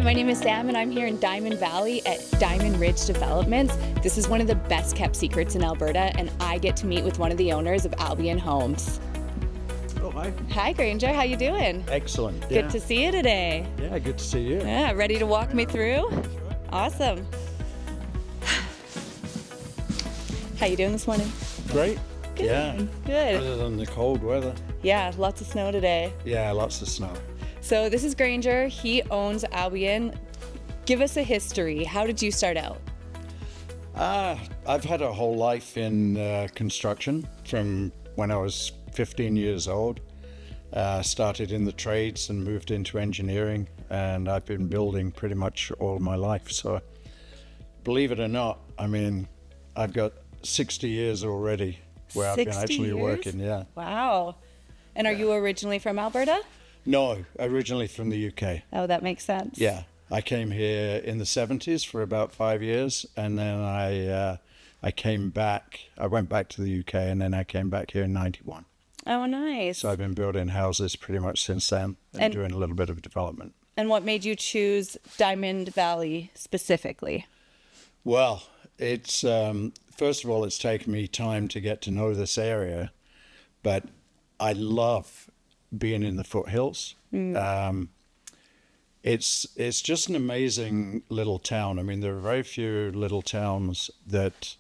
my name is Sam and I'm here in Diamond Valley at Diamond Ridge Developments. This is one of the best kept secrets in Alberta and I get to meet with one of the owners of Albion Homes. Oh, hi. Hi Grainger, how you doing? Excellent. Good to see you today. Yeah, good to see you. Yeah, ready to walk me through? Awesome. How you doing this morning? Great. Good. Yeah. Good. Other than the cold weather. Yeah, lots of snow today. Yeah, lots of snow. So this is Grainger. He owns Albion. Give us a history. How did you start out? I've had a whole life in construction from when I was 15 years old. Started in the trades and moved into engineering, and I've been building pretty much all my life. So believe it or not, I mean, I've got 60 years already where I've been actually working. Yeah. Wow. And are you originally from Alberta? No, originally from the UK. Oh, that makes sense. Yeah, I came here in the 70s for about 5 years, and then I came back. I went back to the UK, and then I came back here in 91. Oh, nice. So I've been building houses pretty much since then and doing a little bit of development. And what made you choose Diamond Valley specifically? Well, it's first of all, it's taken me time to get to know this area, but I love being in the foothills. It's just an amazing little town. I mean, there are very few little towns that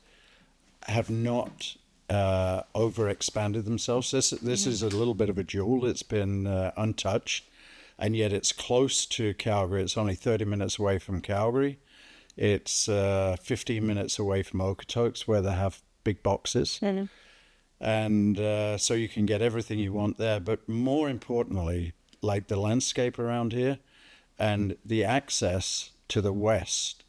have not overexpanded themselves. This is a little bit of a jewel. It's been untouched, and yet it's close to Calgary. It's only 30 minutes away from Calgary. It's 15 minutes away from Okotoks, where they have big boxes. And so you can get everything you want there. But more importantly, like the landscape around here and the access to the west,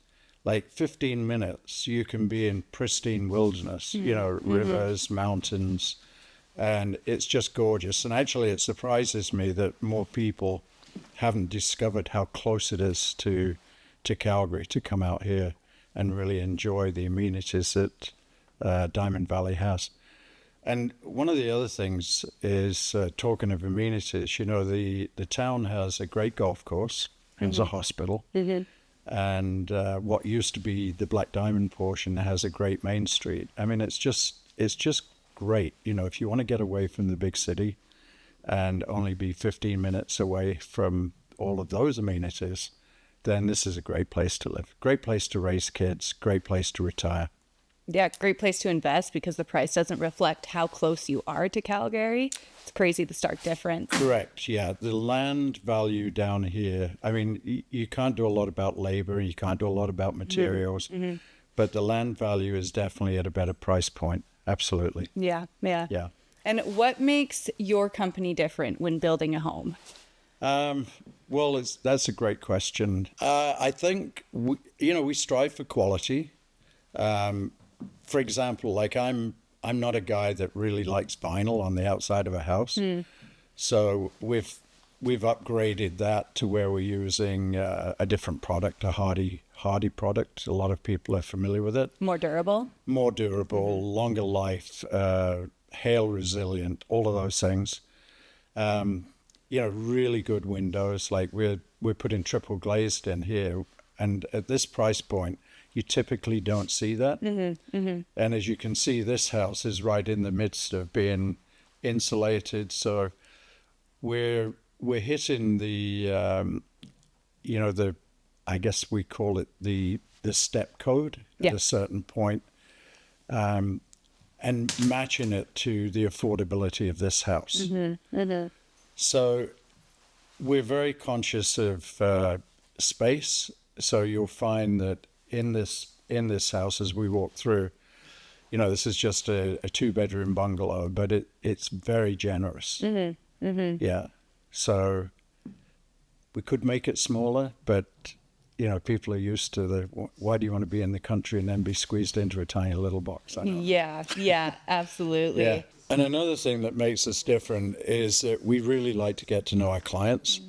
like 15 minutes, you can be in pristine wilderness, you know, rivers, mountains, and it's just gorgeous. And actually, it surprises me that more people haven't discovered how close it is to Calgary to come out here and really enjoy the amenities that Diamond Valley has. And one of the other things is, talking of amenities, you know, the town has a great golf course, has a hospital, and what used to be the Black Diamond portion has a great main street. I mean, it's just great. You know, if you want to get away from the big city and only be 15 minutes away from all of those amenities, then this is a great place to live. Great place to raise kids, great place to retire. Yeah, great place to invest because the price doesn't reflect how close you are to Calgary. It's crazy, the stark difference. Correct, yeah. The land value down here, I mean, you can't do a lot about labor, you can't do a lot about materials, but the land value is definitely at a better price point. Absolutely. Yeah. And what makes your company different when building a home? Well, that's a great question. I think, we strive for quality. For example, like I'm not a guy that really likes vinyl on the outside of a house. So we've upgraded that to where we're using a different product, a hardy product. A lot of people are familiar with it. More durable, longer life, hail resilient, all of those things. Really good windows. Like we're putting triple glazed in here, and at this price point, you typically don't see that. And as you can see, this house is right in the midst of being insulated. So we're hitting the I guess we call it the step code at a certain point, and matching it to the affordability of this house. So we're very conscious of space. So you'll find that in this house, as we walk through, this is just a 2-bedroom bungalow, but it's very generous. Yeah. So we could make it smaller, but people are used to why do you want to be in the country and then be squeezed into a tiny little box? I know. Yeah, absolutely. Yeah. And another thing that makes us different is that we really like to get to know our clients.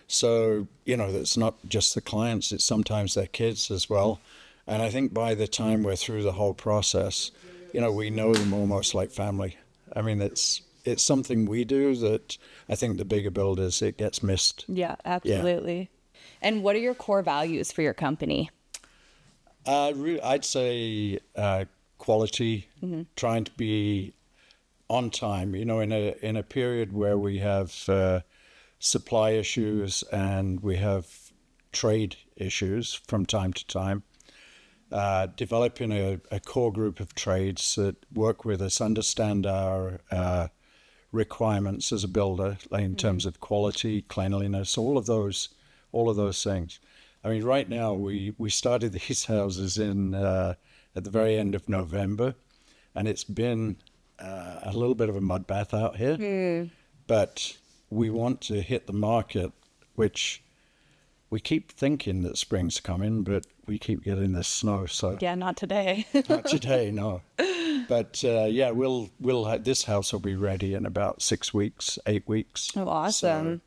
So, it's not just the clients, it's sometimes their kids as well. And I think by the time we're through the whole process, we know them almost like family. I mean, it's something we do that I think the bigger builders, it gets missed. Yeah, absolutely. And what are your core values for your company? I'd say quality, trying to be on time. You know, in a period where we have supply issues and we have trade issues from time to time, developing a core group of trades that work with us, understand our requirements as a builder, like in terms of quality, cleanliness, all of those things. I mean, right now we started these houses in at the very end of November, and it's been a little bit of a mud bath out here. But we want to hit the market, which we keep thinking that spring's coming, but we keep getting this snow. So Yeah, not today. not today, no. But yeah, this house will be ready in about 6 weeks, 8 weeks. Oh, awesome.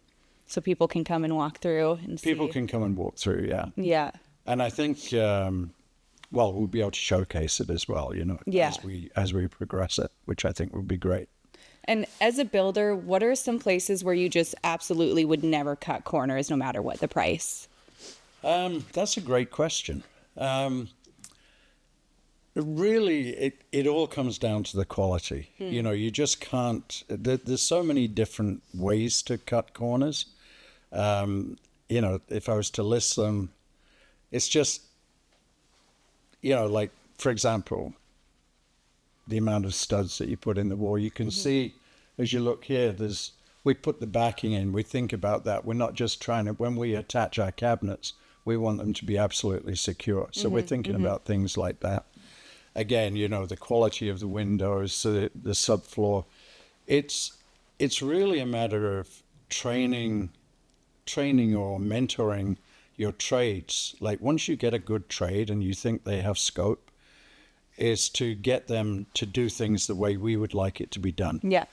So people can come and walk through and see. People can come and walk through, yeah. Yeah. And I think, well, we'll be able to showcase it as well, you know, Yeah. as we progress it, which I think would be great. And as a builder, what are some places where you just absolutely would never cut corners no matter what the price? That's a great question. Really, it all comes down to the quality. You know, you just can't, there's so many different ways to cut corners. You know, if I was to list them, it's just, you know, like, for example, the amount of studs that you put in the wall. You can see, as you look here, we put the backing in, we think about that. We're not just trying to, when we attach our cabinets, we want them to be absolutely secure. So we're thinking about things like that. Again, you know, the quality of the windows, the subfloor. It's really a matter of training or mentoring your trades. Like, once you get a good trade and you think they have scope, is to get them to do things the way we would like it to be done. Yeah.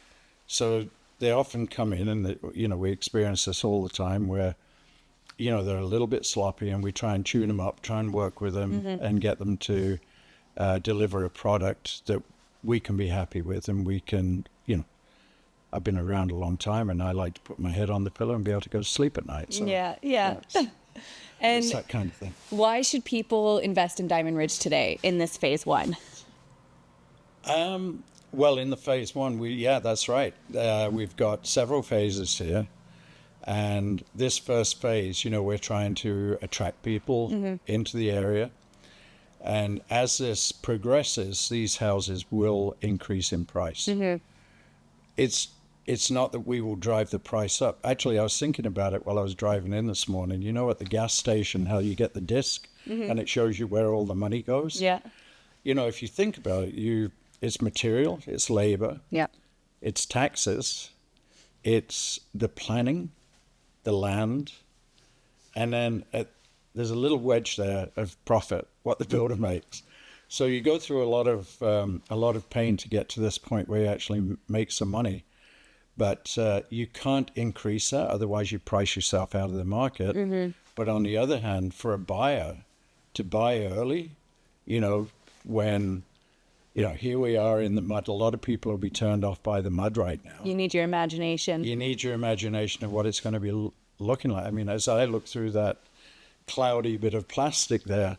So they often come in and, you know, we experience this all the time where, you know, they're a little bit sloppy and we try and tune them up, try and work with them and get them to deliver a product that we can be happy with. And we can, you know, I've been around a long time and I like to put my head on the pillow and be able to go to sleep at night. So, Yeah. it's And that kind of thing. why should people invest in Diamond Ridge today in this phase one? Well, in the phase one, that's right. We've got several phases here. And this first phase, you know, we're trying to attract people into the area. And as this progresses, these houses will increase in price. It's not that we will drive the price up. Actually, I was thinking about it while I was driving in this morning. You know, at the gas station, how you get the disc and it shows you where all the money goes? Yeah. You know, if you think about it, it's material, it's labor, Yeah. it's taxes, it's the planning, the land, and then there's a little wedge there of profit, what the builder makes. So you go through a lot of pain to get to this point where you actually make some money, but you can't increase that, otherwise you price yourself out of the market. But on the other hand, for a buyer to buy early, you know, when, you know, here we are in the mud. A lot of people will be turned off by the mud right now. You need your imagination. You need your imagination of what it's going to be looking like. I mean, as I look through that cloudy bit of plastic there,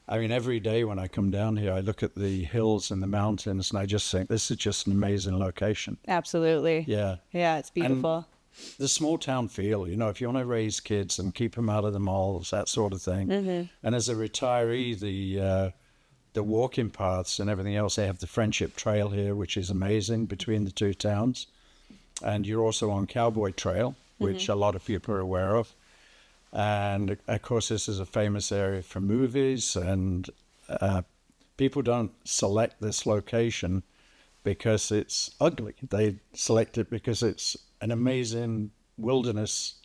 I mean, every day when I come down here, I look at the hills and the mountains, and I just think this is just an amazing location. Absolutely. Yeah. Yeah, it's beautiful. The small town feel, you know, if you want to raise kids and keep them out of the malls, that sort of thing. And as a retiree, the walking paths and everything else, they have the Friendship Trail here, which is amazing between the two towns. And you're also on Cowboy Trail, which a lot of people are aware of. And of course, this is a famous area for movies, and people don't select this location because it's ugly. They select it because it's an amazing wilderness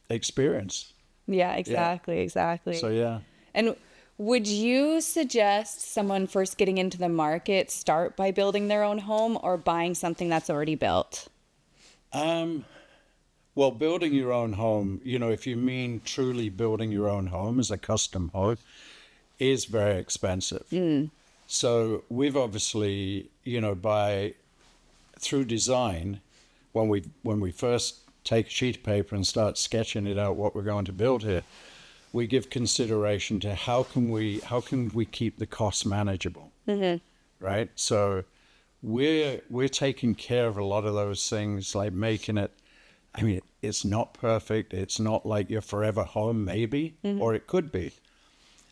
experience. Yeah, exactly. So, yeah. And would you suggest someone first getting into the market start by building their own home or buying something that's already built? Well, building your own home, you know, if you mean truly building your own home as a custom home, is very expensive. So we've obviously, you know, through design, when we first take a sheet of paper and start sketching it out what we're going to build here. We give consideration to how can we keep the costs manageable, right? So we're taking care of a lot of those things, like making it. I mean, it's not perfect. It's not like your forever home, maybe, or it could be.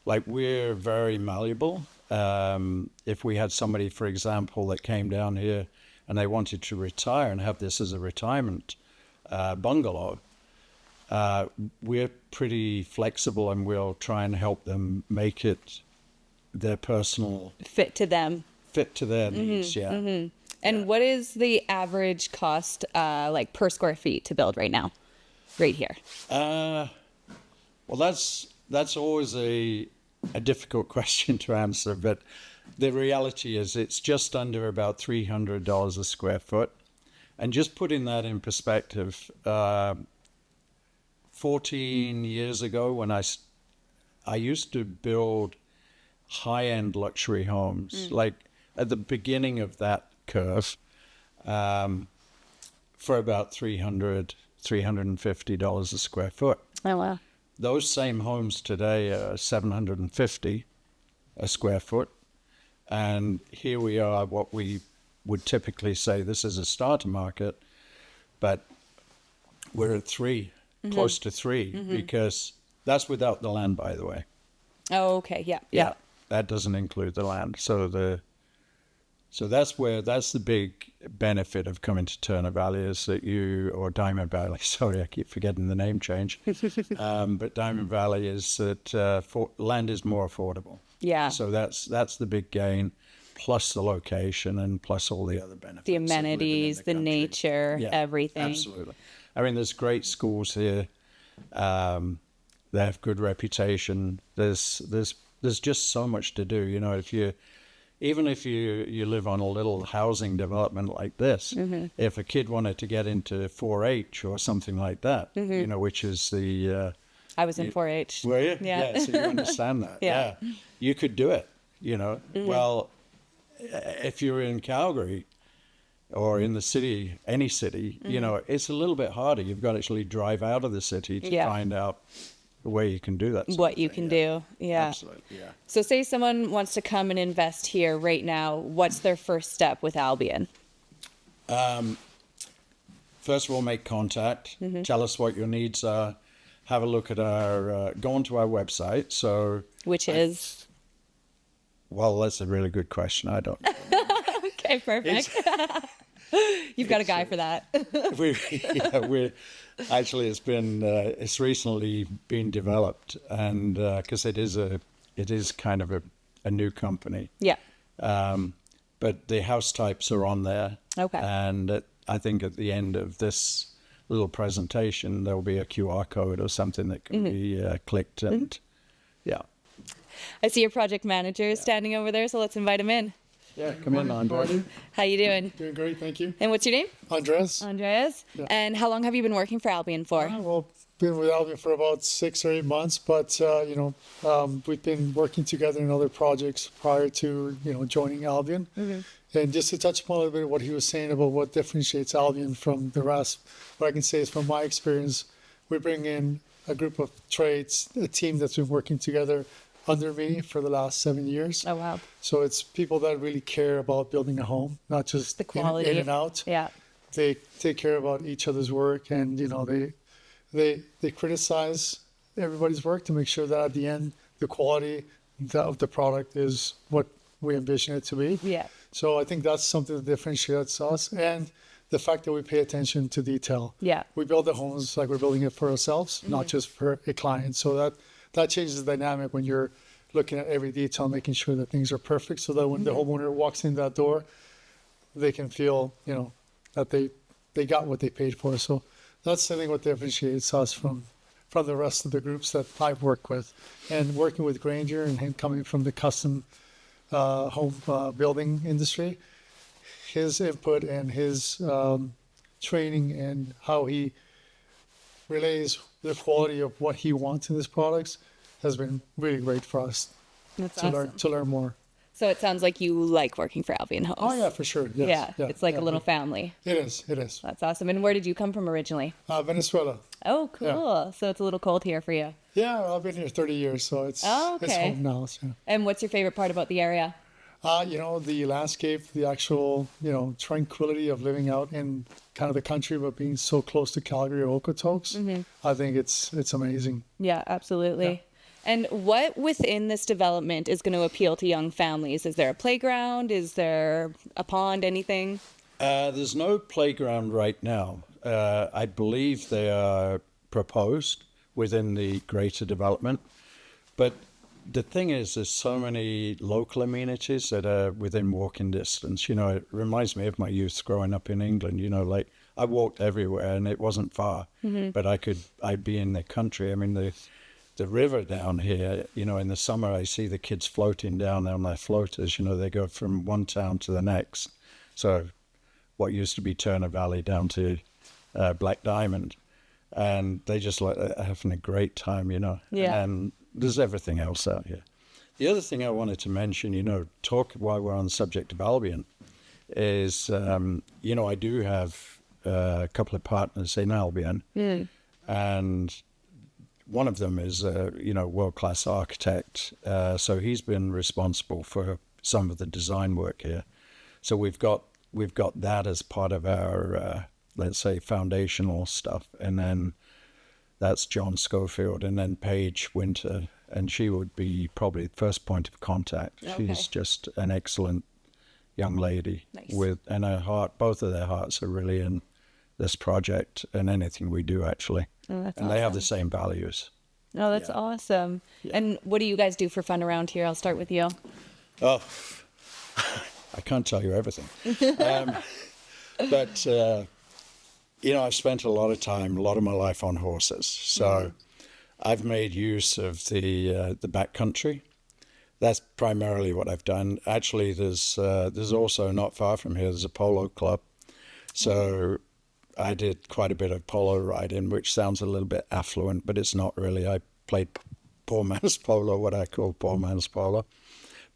Like, we're very malleable. If we had somebody, for example, that came down here and they wanted to retire and have this as a retirement bungalow, we're pretty flexible, and we'll try and help them make it their personal Fit to them. fit to their needs. Yeah. And what is the average cost, like per square feet to build right now, right here? Well, that's always a difficult question to answer, but the reality is it's just under about $300 a square foot. And just putting that in perspective, 14 years ago, when I used to build high-end luxury homes, like at the beginning of that curve, for about $350 a square foot. Oh, wow. Those same homes today are $750 a square foot. And here we are, what we would typically say this is a starter market, but we're at three, close to three, because that's without the land, by the way. Oh, okay. Yeah. That doesn't include the land. So that's the big benefit of coming to Turner Valley, is that or Diamond Valley, sorry, I keep forgetting the name change. But Diamond Valley is that land is more affordable. Yeah. So that's the big gain, plus the location and plus all the other benefits. The amenities, the nature, everything. Absolutely. I mean, there's great schools here. They have good reputation. There's just so much to do. You know, even if you live on a little housing development like this, if a kid wanted to get into 4-H or something like that, you know, which is the... I was in 4-H. Were you? Yeah. So you understand that. Yeah. You could do it, you know. Well, if you're in Calgary or in the city, any city, you know, it's a little bit harder. You've got to actually drive out of the city to find out the way you can do that. What you can do. Yeah. Absolutely, yeah. So say someone wants to come and invest here right now. What's their first step with Albion? First of all, make contact. Tell us what your needs are. Have a look at go onto our website. So, which is? Well, that's a really good question. I don't know. Okay, perfect. You've got a guy for that. It's recently been developed, and because it is kind of a new company. Yeah. But the house types are on there. Okay. And I think at the end of this little presentation, there'll be a QR code or something that can be clicked, and I see your project manager standing over there, so let's invite him in. Yeah, come in, Andre. How you doing? Doing great, thank you. And what's your name? Andres. Andreas. Yeah. And how long have you been working for Albion for? Well, been with Albion for about 6 or 8 months, but we've been working together in other projects prior to joining Albion. And just to touch upon a little bit of what he was saying about what differentiates Albion from the rest, what I can say is from my experience, we bring in a group of trades, a team that's been working together under me for the last 7 years. Oh, wow. So it's people that really care about building a home, not just the quality. In and out. Yeah. They take care about each other's work, and they criticize everybody's work to make sure that at the end the quality of the product is what we envision it to be. Yeah. So I think that's something that differentiates us, and the fact that we pay attention to detail. Yeah. We build the homes like we're building it for ourselves, not just for a client. So that changes the dynamic when you're looking at every detail, making sure that things are perfect, so that when the homeowner walks in that door, they can feel, that they got what they paid for. So that's, I think, what differentiates us from the rest of the groups that I've worked with. And working with Grainger and him coming from the custom home building industry, his input and his training and how he relays the quality of what he wants in his products has been really great for us That's to awesome. learn more. So it sounds like you like working for Albion Homes. Oh yeah, for sure. Yes. Yeah, it's like yeah. a little family. It is. It is. That's awesome. And where did you come from originally? Venezuela. Oh, cool. So it's a little cold here for you. Yeah, I've been here 30 years, so it's Oh, it's okay. home now. So. And what's your favorite part about the area? The landscape, the actual, tranquility of living out in kind of the country, but being so close to Calgary or Okotoks. I think it's amazing. Yeah, absolutely. And what within this development is going to appeal to young families? Is there a playground? Is there a pond? Anything? There's no playground right now. I believe they are proposed within the greater development. But the thing is, there's so many local amenities that are within walking distance. It reminds me of my youth growing up in England. Like I walked everywhere and it wasn't far, but I'd be in the country. I mean, the river down here, in the summer, I see the kids floating down on their floaters. They go from one town to the next. So what used to be Turner Valley down to Black Diamond. And they just like having a great time, Yeah. And there's everything else out here. The other thing I wanted to mention, talk while we're on the subject of Albion, is, I do have a couple of partners in Albion. And one of them is a world-class architect, so he's been responsible for some of the design work here. So we've got that as part of our let's say foundational stuff, and then that's John Schofield, and then Paige Winter, and she would be probably the first point of contact. Okay. She's just an excellent young lady. Nice. And her heart, both of their hearts are really in this project and anything we do, actually. Oh, that's and they have awesome. the same values. Oh, that's awesome. And what do you guys do for fun around here? I'll start with you. Oh, I can't tell you everything. But, I've spent a lot of my life on horses. So I've made use of the backcountry. That's primarily what I've done. Actually, there's also not far from here, there's a polo club. So I did quite a bit of polo riding, which sounds a little bit affluent, but it's not really. I played poor man's polo, what I call poor man's polo.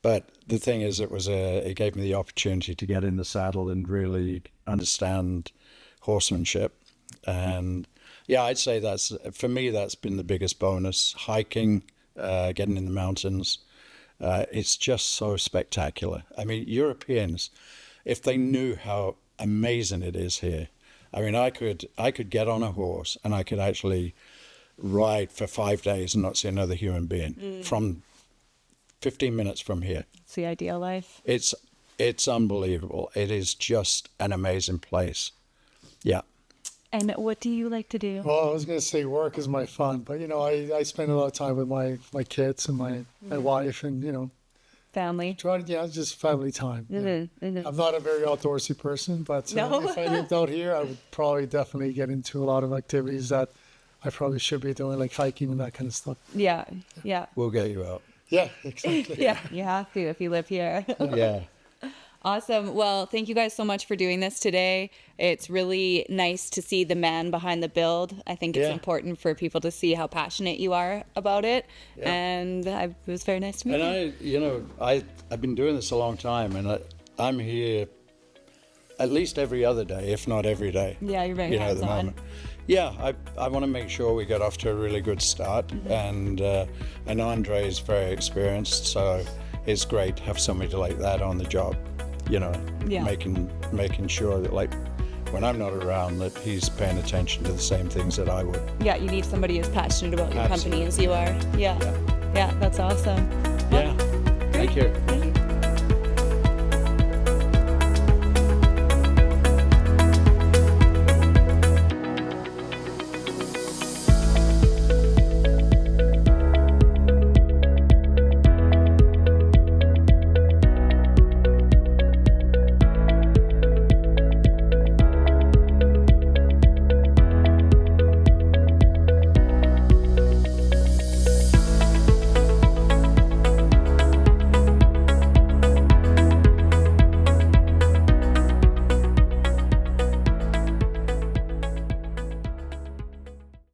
But the thing is, it gave me the opportunity to get in the saddle and really understand horsemanship. And yeah, I'd say for me, that's been the biggest bonus. Hiking, getting in the mountains. It's just so spectacular. I mean, Europeans, if they knew how amazing it is here, I mean, I could get on a horse and I could actually ride for 5 days and not see another human being from 15 minutes from here. It's the ideal life. It's unbelievable. It is just an amazing place. Yeah. And what do you like to do? Well, I was going to say work is my fun, but I spend a lot of time with my kids and my wife, and Family. just family time. Mm-hmm. I'm not a very outdoorsy person, but No. if I lived out here, I would probably definitely get into a lot of activities that I probably should be doing, like hiking and that kind of stuff. Yeah. Yeah. We'll get you out. Yeah, exactly. Yeah. You have to if you live here. Yeah. Awesome. Well, thank you guys so much for doing this today. It's really nice to see the man behind the build. I think it's Yeah. important for people to see how passionate you are about it. Yeah. And it was very nice to meet you. And I've been doing this a long time, and I'm here at least every other day, if not every day. Yeah, you're very at the hands-on. moment. Yeah, I want to make sure we get off to a really good start, Mm-hmm. and Andre is very experienced, so it's great to have somebody like that on the job. Yeah. making sure that, like, when I'm not around, that he's paying attention to the same things that I would. Yeah, you need somebody as passionate about your Absolutely. company as you are. Yeah. Yeah. Yeah, that's awesome. Yeah. Thank you. Thank you.